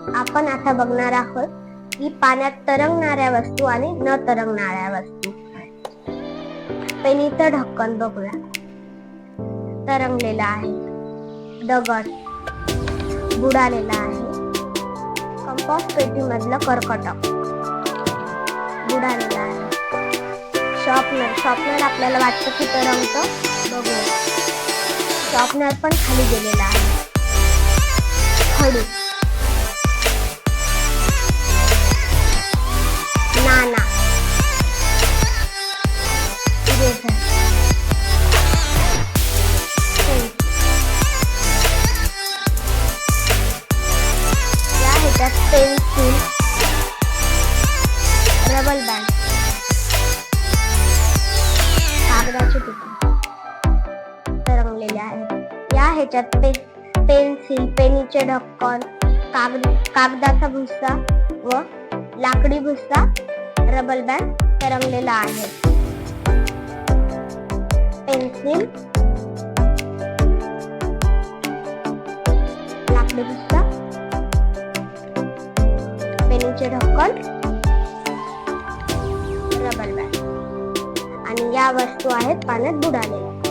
आपण आता बघणार आहोत की पाण्यात तरंगणाऱ्या वस्तू आणि न तरंगणाऱ्या वस्तू. पेनीचं ढक्कन बघूया. तरंगलेला आहे. दगड बुडालेला आहे. कंपास पेटी मधलं कर्कटक बुडालेला आहे. शॉर्पनर आपल्याला वाटतं की तरंगतं. बघूया, शॉर्पनर पण खाली गेलेला आहे. खडू, नाना, इरेझर, या ह्याच्यात पेन्सिल, रबर बँड, कागदाचे तुकडे तरंगलेले आहेत. या ह्याच्यात पेन्सिल, पेनीचे ढक्कन, कागदाचा भुस्सा व लाकडी भुस्सा, रबर बँड तरंगलेला आहे. पेन्सिल, लाकडी भुस्सा, पेनीचे ढक्कन, रबर बँड आणि या वस्तू आहेत पाण्यात बुडालेल्या.